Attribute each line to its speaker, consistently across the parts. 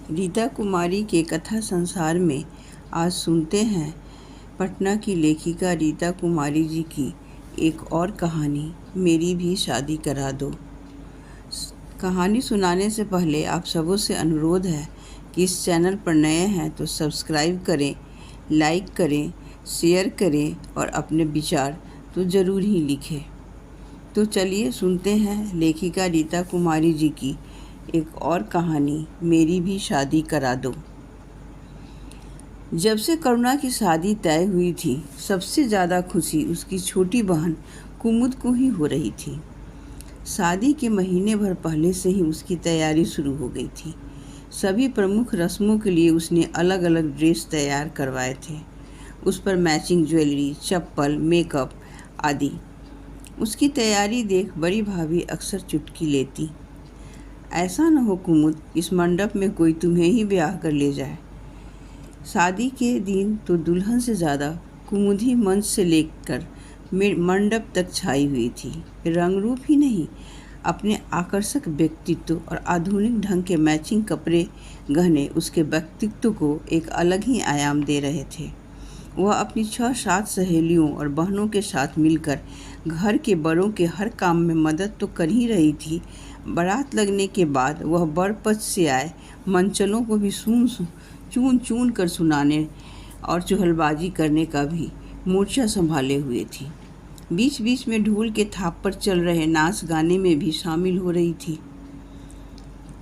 Speaker 1: रीता कुमारी के कथा संसार में आज सुनते हैं पटना की लेखिका रीता कुमारी जी की एक और कहानी, मेरी भी शादी करा दो। कहानी सुनाने से पहले आप सबों से अनुरोध है कि इस चैनल पर नए हैं तो सब्सक्राइब करें, लाइक करें, शेयर करें और अपने विचार तो ज़रूर ही लिखें। तो चलिए सुनते हैं लेखिका रीता कुमारी जी की एक और कहानी, मेरी भी शादी करा दो। जब से करुणा की शादी तय हुई थी, सबसे ज़्यादा खुशी उसकी छोटी बहन कुमुद को ही हो रही थी। शादी के महीने भर पहले से ही उसकी तैयारी शुरू हो गई थी। सभी प्रमुख रस्मों के लिए उसने अलग अलग ड्रेस तैयार करवाए थे। उस पर मैचिंग ज्वेलरी, चप्पल, मेकअप आदि। उसकी तैयारी देख बड़ी भाभी अक्सर चुटकी लेती, ऐसा न हो कुमुद, इस मंडप में कोई तुम्हें ही ब्याह कर ले जाए। शादी के दिन तो दुल्हन से ज़्यादा कुमुद ही मंच से लेकर मंडप तक छाई हुई थी। रंग रूप ही नहीं, अपने आकर्षक व्यक्तित्व और आधुनिक ढंग के मैचिंग कपड़े गहने उसके व्यक्तित्व को एक अलग ही आयाम दे रहे थे। वह अपनी 6-7 सहेलियों और बहनों के साथ मिलकर घर के बड़ों के हर काम में मदद तो कर ही रही थी। बारात लगने के बाद वह बर पक्ष से आए मंचलों को भी चून चून कर सुनाने और चुहलबाजी करने का भी मोर्चा संभाले हुए थी। बीच बीच में ढोल के थाप पर चल रहे नाच गाने में भी शामिल हो रही थी।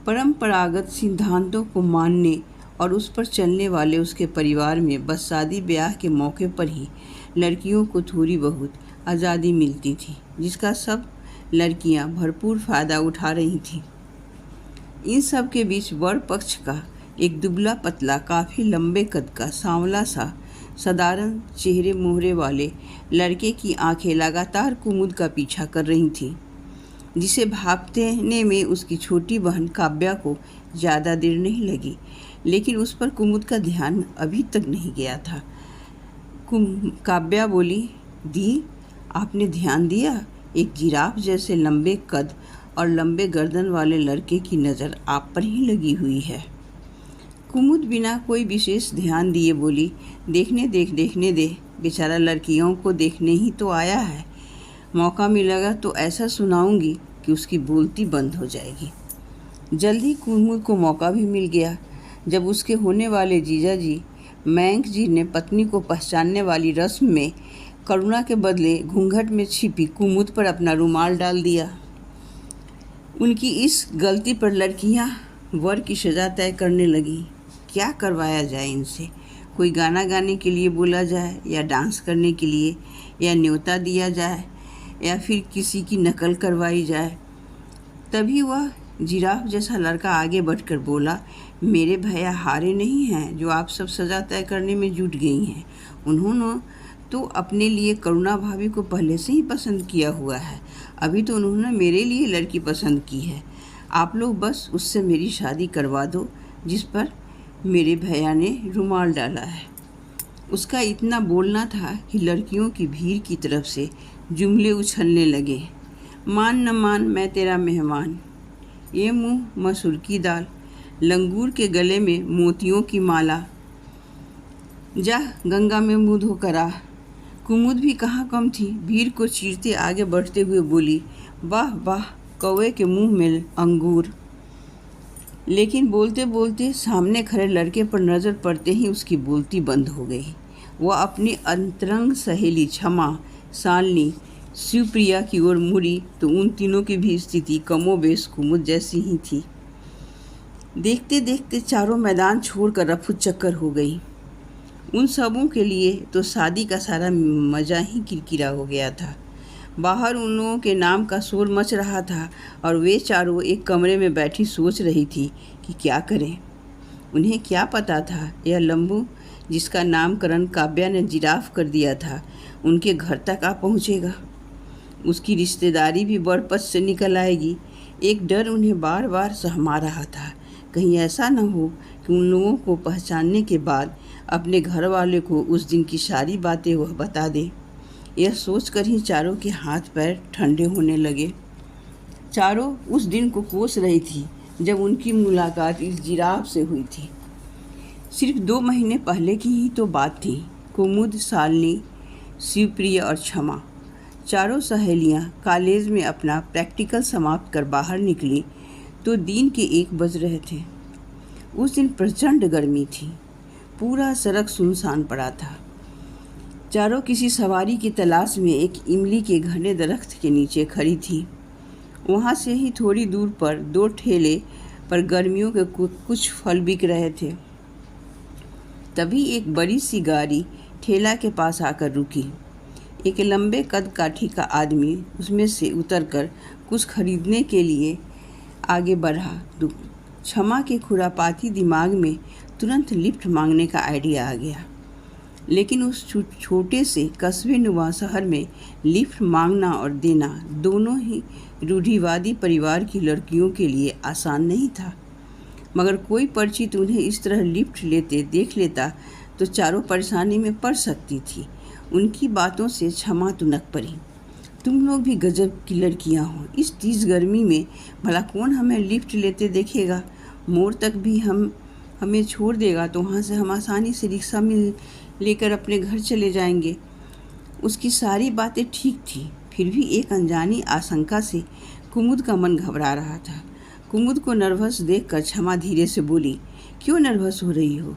Speaker 1: परंपरागत सिद्धांतों को मानने और उस पर चलने वाले उसके परिवार में बस शादी ब्याह के मौके पर ही लड़कियों को थोड़ी बहुत आज़ादी मिलती थी, जिसका सब लड़कियां भरपूर फ़ायदा उठा रही थीं। इन सब के बीच वर पक्ष का एक दुबला पतला, काफ़ी लंबे कद का, सांवला सा, साधारण चेहरे मोहरे वाले लड़के की आंखें लगातार कुमुद का पीछा कर रही थीं, जिसे भांपने में उसकी छोटी बहन काव्या को ज़्यादा देर नहीं लगी, लेकिन उस पर कुमुद का ध्यान अभी तक नहीं गया था। काव्या बोली, दी, आपने ध्यान दिया? एक जिराफ जैसे लंबे कद और लंबे गर्दन वाले लड़के की नज़र आप पर ही लगी हुई है। कुमुद बिना कोई विशेष ध्यान दिए बोली, देखने दे, बेचारा लड़कियों को देखने ही तो आया है। मौका मिलेगा तो ऐसा सुनाऊंगी कि उसकी बोलती बंद हो जाएगी। जल्दी कुमुद को मौका भी मिल गया, जब उसके होने वाले जीजा जी मयंक जी ने पत्नी को पहचानने वाली रस्म में करुणा के बदले घूंघट में छिपी कुमुद पर अपना रुमाल डाल दिया। उनकी इस गलती पर लड़कियां वर की सज़ा तय करने लगी। क्या करवाया जाए इनसे? कोई गाना गाने के लिए बोला जाए, या डांस करने के लिए, या न्योता दिया जाए, या फिर किसी की नकल करवाई जाए। तभी वह जिराफ जैसा लड़का आगे बढ़कर बोला, मेरे भैया हारे नहीं हैं जो आप सब सज़ा तय करने में जुट गई हैं। उन्होंने तो अपने लिए करुणा भाभी को पहले से ही पसंद किया हुआ है। अभी तो उन्होंने मेरे लिए लड़की पसंद की है। आप लोग बस उससे मेरी शादी करवा दो, जिस पर मेरे भैया ने रुमाल डाला है। उसका इतना बोलना था कि लड़कियों की भीड़ की तरफ से जुमले उछलने लगे। मान न मान मैं तेरा मेहमान, ये मुँह मसूर की दाल, लंगूर के गले में मोतियों की माला, जा गंगा में मुँह धोकर आ। कुमुद भी कहाँ कम थी, भीड़ को चीरते आगे बढ़ते हुए बोली, वाह वाह, कौवे के मुंह में अंगूर। लेकिन बोलते बोलते सामने खड़े लड़के पर नज़र पड़ते ही उसकी बोलती बंद हो गई। वह अपनी अंतरंग सहेली क्षमा, शालिनी, शिवप्रिया की ओर मुड़ी तो उन तीनों की भी स्थिति कमोबेश कुमुद जैसी ही थी। देखते देखते चारों मैदान छोड़कर रफू चक्कर हो गई। उन सबों के लिए तो शादी का सारा मज़ा ही किरकिरा हो गया था। बाहर उन लोगों के नाम का शोर मच रहा था और वे चारों एक कमरे में बैठी सोच रही थी कि क्या करें। उन्हें क्या पता था यह लंबू, जिसका नामकरण काव्या ने जिराफ कर दिया था, उनके घर तक आ पहुँचेगा। उसकी रिश्तेदारी भी बरपत से निकल आएगी। एक डर उन्हें बार बार सहमा रहा था, कहीं ऐसा न हो कि उन लोगों को पहचानने के बाद अपने घर वाले को उस दिन की सारी बातें वह बता दे। यह सोचकर ही चारों के हाथ पैर ठंडे होने लगे। चारों उस दिन को कोस रही थी जब उनकी मुलाकात इस जिराफ से हुई थी। सिर्फ 2 महीने पहले की ही तो बात थी। कुमुद, शालिनी, शिवप्रिया और क्षमा, चारों सहेलियां कॉलेज में अपना प्रैक्टिकल समाप्त कर बाहर निकली तो दिन के 1 बज रहे थे। उस दिन प्रचंड गर्मी थी। पूरा सड़क सुनसान पड़ा था। चारों किसी सवारी की तलाश में एक इमली के घने दरख्त के नीचे खड़ी थी। वहाँ से ही थोड़ी दूर पर 2 ठेले पर गर्मियों के कुछ फल बिक रहे थे। तभी एक बड़ी सी गाड़ी ठेला के पास आकर रुकी। एक लंबे कद काठी का आदमी उसमें से उतरकर कुछ खरीदने के लिए आगे बढ़ा। क्षमा के खुरापाती दिमाग में तुरंत लिफ्ट मांगने का आइडिया आ गया, लेकिन उस छोटे से कस्बे नुमा शहर में लिफ्ट मांगना और देना दोनों ही रूढ़िवादी परिवार की लड़कियों के लिए आसान नहीं था। मगर कोई परिचित उन्हें इस तरह लिफ्ट लेते देख लेता तो चारों परेशानी में पड़ सकती थी। उनकी बातों से क्षमा तुनक पड़ी। तुम लोग भी गजब की लड़कियां हो। इस तेज गर्मी में भला कौन हमें लिफ्ट लेते देखेगा। मोड़ तक भी हमें छोड़ देगा तो वहाँ से हम आसानी से रिक्शा में लेकर अपने घर चले जाएंगे। उसकी सारी बातें ठीक थी, फिर भी एक अनजानी आशंका से कुमुद का मन घबरा रहा था। कुमुद को नर्वस देखकर क्षमा धीरे से बोली, क्यों नर्वस हो रही हो?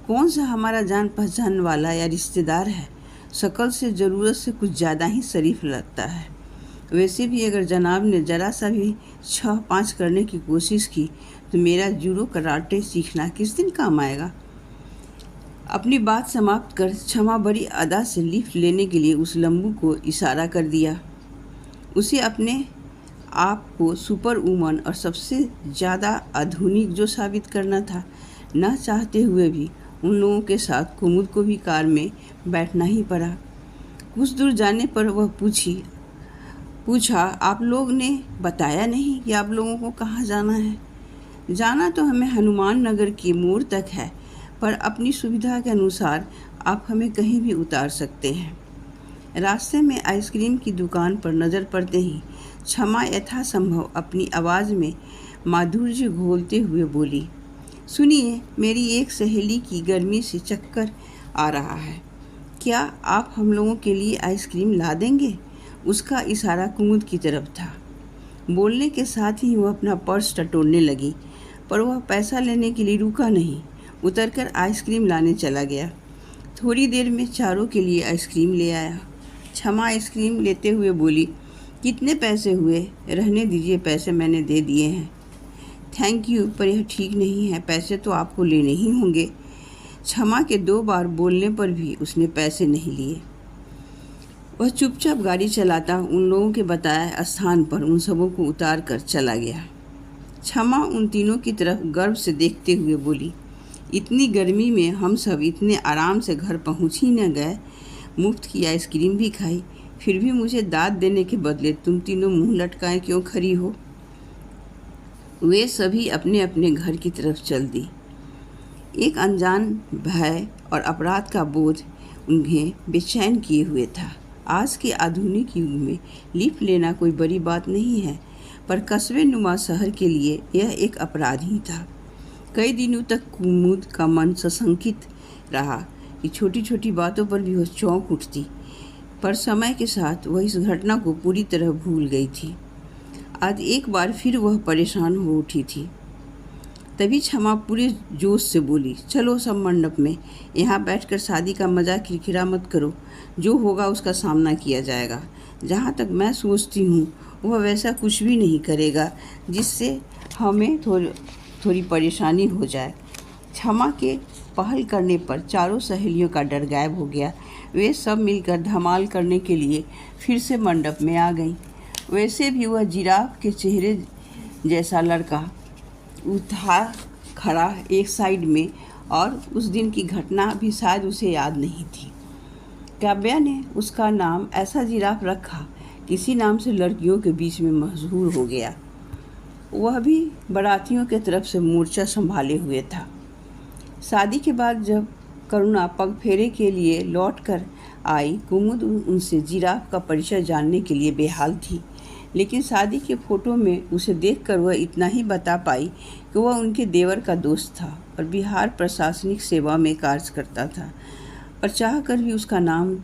Speaker 1: कौन सा हमारा जान पहचान वाला या रिश्तेदार है? शक्ल से ज़रूरत से कुछ ज़्यादा ही शरीफ लगता है। वैसे भी अगर जनाब ने ज़रा सा भी 6-5 करने की कोशिश की तो मेरा जूडो कराटे सीखना किस दिन काम आएगा। अपनी बात समाप्त कर क्षमा बड़ी अदा से लिफ्ट लेने के लिए उस लंबू को इशारा कर दिया। उसे अपने आप को सुपर वूमन और सबसे ज़्यादा आधुनिक जो साबित करना था, न चाहते हुए भी उन लोगों के साथ कुमुद को भी कार में बैठना ही पड़ा। कुछ दूर जाने पर वह पूछा, आप लोग ने बताया नहीं कि आप लोगों को कहाँ जाना है? जाना तो हमें हनुमान नगर के मोड़ तक है, पर अपनी सुविधा के अनुसार आप हमें कहीं भी उतार सकते हैं। रास्ते में आइसक्रीम की दुकान पर नज़र पड़ते ही क्षमा यथासंभव अपनी आवाज़ में माधुर्य घोलते हुए बोली, सुनिए, मेरी एक सहेली की गर्मी से चक्कर आ रहा है। क्या आप हम लोगों के लिए आइसक्रीम ला देंगे? उसका इशारा कुमुद की तरफ था। बोलने के साथ ही वह अपना पर्स टटोलने लगी, पर वह पैसा लेने के लिए रुका नहीं। उतरकर आइसक्रीम लाने चला गया। थोड़ी देर में चारों के लिए आइसक्रीम ले आया। क्षमा आइसक्रीम लेते हुए बोली, कितने पैसे हुए? रहने दीजिए, पैसे मैंने दे दिए हैं। थैंक यू, पर यह ठीक नहीं है, पैसे तो आपको लेने ही होंगे। क्षमा के 2 बार बोलने पर भी उसने पैसे नहीं लिए। वह चुपचाप गाड़ी चलाता उन लोगों के बताए स्थान पर उन सबों को उतार कर चला गया। क्षमा उन तीनों की तरफ गर्व से देखते हुए बोली, इतनी गर्मी में हम सब इतने आराम से घर पहुंच ही न गए, मुफ्त की आइसक्रीम भी खाई, फिर भी मुझे दाद देने के बदले तुम तीनों मुंह लटकाए क्यों खड़ी हो? वे सभी अपने अपने घर की तरफ चल दी। एक अनजान भय और अपराध का बोझ उन्हें बेचैन किए हुए था। आज के आधुनिक युग में लिफ्ट लेना कोई बड़ी बात नहीं है, पर कस्बे नुमा शहर के लिए यह एक अपराध ही था। कई दिनों तक कुमुद का मन सशंकित रहा कि छोटी छोटी बातों पर भी वह चौंक उठती, पर समय के साथ वह इस घटना को पूरी तरह भूल गई थी। आज एक बार फिर वह परेशान हो उठी थी। तभी क्षमा पूरे जोश से बोली, चलो सब मंडप में, यहाँ बैठकर शादी का मजाक किरकिरा मत करो, जो होगा उसका सामना किया जाएगा। जहाँ तक मैं सोचती हूँ वह वैसा कुछ भी नहीं करेगा जिससे हमें थोड़ी परेशानी हो जाए। क्षमा के पहल करने पर चारों सहेलियों का डर गायब हो गया। वे सब मिलकर धमाल करने के लिए फिर से मंडप में आ गईं। वैसे भी वह जिराफ के चेहरे जैसा लड़का था खड़ा एक साइड में, और उस दिन की घटना भी शायद उसे याद नहीं थी। काव्या ने उसका नाम ऐसा जिराफ रखा, किसी नाम से लड़कियों के बीच में मशहूर हो गया। वह भी बारातियों के तरफ से मोर्चा संभाले हुए था। शादी के बाद जब करुणा पग फेरे के लिए लौट कर आई, कुमुद उनसे जिराफ का परिचय जानने के लिए बेहाल थी, लेकिन शादी के फ़ोटो में उसे देखकर वह इतना ही बता पाई कि वह उनके देवर का दोस्त था और बिहार प्रशासनिक सेवा में कार्य करता था, पर चाहकर भी उसका नाम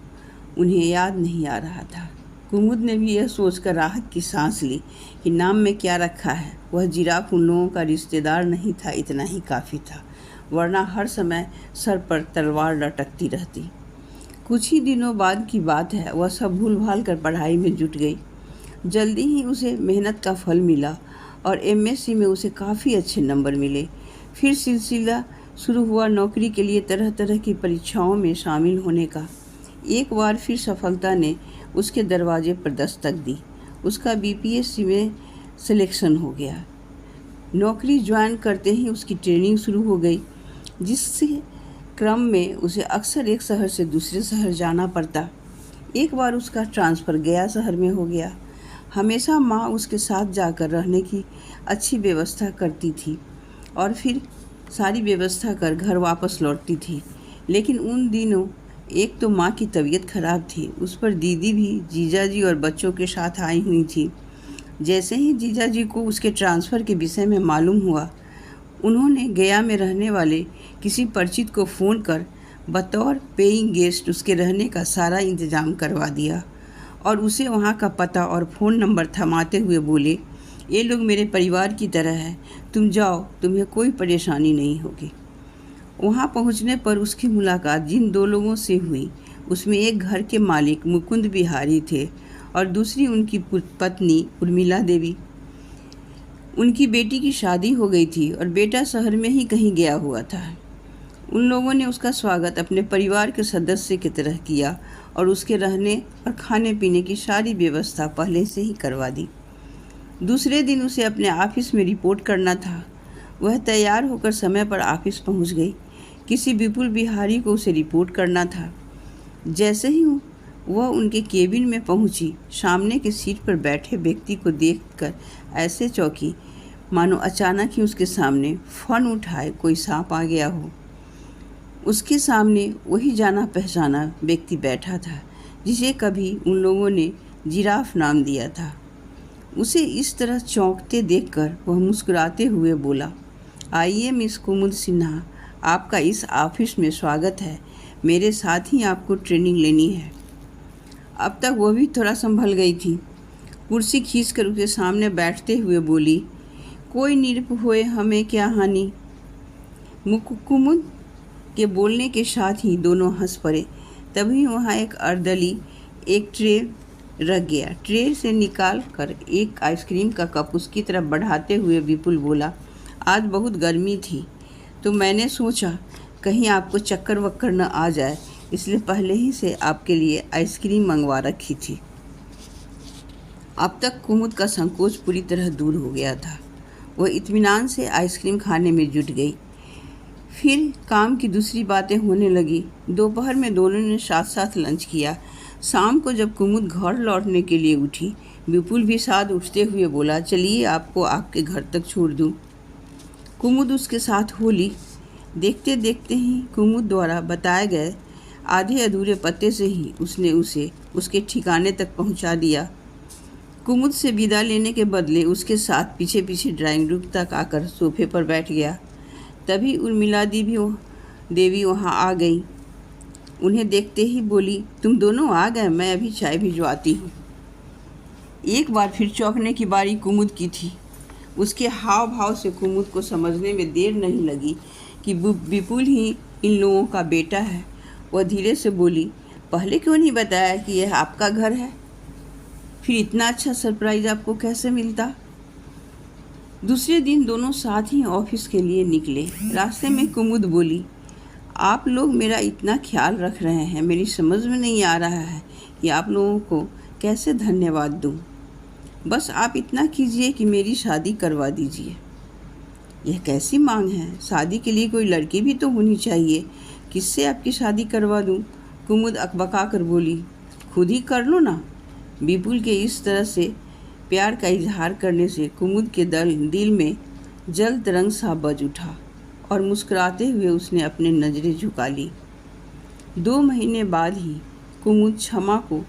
Speaker 1: उन्हें याद नहीं आ रहा था। कुमुद ने भी यह सोचकर राहत की सांस ली कि नाम में क्या रखा है। वह जिराफ उन लोगों का रिश्तेदार नहीं था, इतना ही काफ़ी था, वरना हर समय सर पर तलवार लटकती रहती। कुछ ही दिनों बाद की बात है, वह सब भूल भाल कर पढ़ाई में जुट गई। जल्दी ही उसे मेहनत का फल मिला और एमएससी में उसे काफ़ी अच्छे नंबर मिले। फिर सिलसिला शुरू हुआ नौकरी के लिए तरह तरह की परीक्षाओं में शामिल होने का। एक बार फिर सफलता ने उसके दरवाजे पर दस्तक दी। उसका बीपीएससी में सिलेक्शन हो गया। नौकरी ज्वाइन करते ही उसकी ट्रेनिंग शुरू हो गई, जिससे क्रम में उसे अक्सर एक शहर से दूसरे शहर जाना पड़ता। एक बार उसका ट्रांसफ़र गया शहर में हो गया। हमेशा माँ उसके साथ जाकर रहने की अच्छी व्यवस्था करती थी और फिर सारी व्यवस्था कर घर वापस लौटती थी। लेकिन उन दिनों एक तो माँ की तबीयत खराब थी, उस पर दीदी भी जीजाजी और बच्चों के साथ आई हुई थी। जैसे ही जीजाजी को उसके ट्रांसफ़र के विषय में मालूम हुआ, उन्होंने गया में रहने वाले किसी परिचित को फ़ोन कर बतौर पेइंग गेस्ट उसके रहने का सारा इंतज़ाम करवा दिया और उसे वहाँ का पता और फ़ोन नंबर थमाते हुए बोले, ये लोग मेरे परिवार की तरह है, तुम जाओ, तुम्हें कोई परेशानी नहीं होगी। वहाँ पहुँचने पर उसकी मुलाकात जिन दो लोगों से हुई, उसमें एक घर के मालिक मुकुंद बिहारी थे और दूसरी उनकी पत्नी उर्मिला देवी। उनकी बेटी की शादी हो गई थी और बेटा शहर में ही कहीं गया हुआ था। उन लोगों ने उसका स्वागत अपने परिवार के सदस्य की तरह किया और उसके रहने और खाने पीने की सारी व्यवस्था पहले से ही करवा दी। दूसरे दिन उसे अपने ऑफिस में रिपोर्ट करना था। वह तैयार होकर समय पर ऑफिस पहुंच गई। किसी विपुल बिहारी को उसे रिपोर्ट करना था। जैसे ही वह उनके केबिन में पहुंची, सामने की सीट पर बैठे व्यक्ति को देखकर ऐसे चौंकी मानो अचानक ही उसके सामने फन उठाए कोई सांप आ गया हो। उसके सामने वही जाना पहचाना व्यक्ति बैठा था जिसे कभी उन लोगों ने जिराफ नाम दिया था। उसे इस तरह चौंकते देखकर वह मुस्कुराते हुए बोला, आइए मिस कुमुद सिन्हा, आपका इस ऑफिस में स्वागत है। मेरे साथ ही आपको ट्रेनिंग लेनी है। अब तक वह भी थोड़ा संभल गई थी। कुर्सी खींचकर उसके सामने बैठते हुए बोली, कोई निरप हुए हमें क्या हानि। कुमुद के बोलने के साथ ही दोनों हंस पड़े। तभी वहाँ एक अर्दली एक ट्रे रख गया। ट्रे से निकाल कर एक आइसक्रीम का कप उसकी तरफ बढ़ाते हुए विपुल बोला, आज बहुत गर्मी थी तो मैंने सोचा कहीं आपको चक्कर वक्कर न आ जाए, इसलिए पहले ही से आपके लिए आइसक्रीम मंगवा रखी थी। अब तक कुमुद का संकोच पूरी तरह दूर हो गया था। वह इत्मीनान से आइसक्रीम खाने में जुट गई। फिर काम की दूसरी बातें होने लगी। दोपहर में दोनों ने साथ साथ लंच किया। शाम को जब कुमुद घर लौटने के लिए उठी, विपुल भी साथ उठते हुए बोला, चलिए आपको आपके घर तक छोड़ दूँ। कुमुद उसके साथ होली। देखते देखते ही कुमुद द्वारा बताए गए आधे अधूरे पते से ही उसने उसे उसके ठिकाने तक पहुंचा दिया। कुमुद से विदा लेने के बदले उसके साथ पीछे पीछे ड्राइंग रूम तक आकर सोफे पर बैठ गया। तभी उर्मिला देवी वहां आ गई। उन्हें देखते ही बोली, तुम दोनों आ गए, मैं अभी चाय भिजवाती हूँ। एक बार फिर चौंकने की बारी कुमुद की थी। उसके हाव भाव से कुमुद को समझने में देर नहीं लगी कि विपुल ही इन लोगों का बेटा है। वह धीरे से बोली, पहले क्यों नहीं बताया कि यह आपका घर है? फिर इतना अच्छा सरप्राइज आपको कैसे मिलता? दूसरे दिन दोनों साथ ही ऑफिस के लिए निकले। रास्ते में कुमुद बोली, आप लोग मेरा इतना ख्याल रख रहे हैं, मेरी समझ में नहीं आ रहा है कि आप लोगों को कैसे धन्यवाद दूं। बस आप इतना कीजिए कि मेरी शादी करवा दीजिए। यह कैसी मांग है? शादी के लिए कोई लड़की भी तो होनी चाहिए। किससे आपकी शादी करवा दूं? कुमुद अकबका कर बोली, खुद ही कर लो ना। विपुल के इस तरह से प्यार का इजहार करने से कुमुद के दिल में जल तरंग सा बज उठा और मुस्कुराते हुए उसने अपने नज़रें झुका ली। 2 महीने बाद ही कुमुद क्षमा को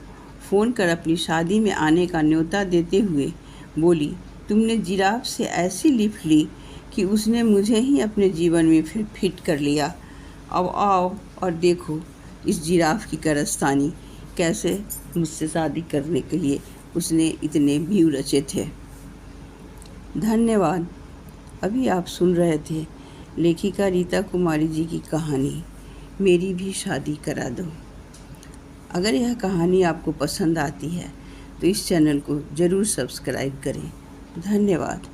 Speaker 1: फ़ोन कर अपनी शादी में आने का न्योता देते हुए बोली, तुमने जिराफ से ऐसी लिफ्ट ली कि उसने मुझे ही अपने जीवन में फिर फिट कर लिया। अब आओ और देखो इस जिराफ की कारस्तानी, कैसे मुझसे शादी करने के लिए उसने इतने व्यू रचे थे। धन्यवाद। अभी आप सुन रहे थे लेखिका रीता कुमारी जी की कहानी मेरी भी शादी करा दो। अगर यह कहानी आपको पसंद आती है तो इस चैनल को ज़रूर सब्सक्राइब करें। धन्यवाद।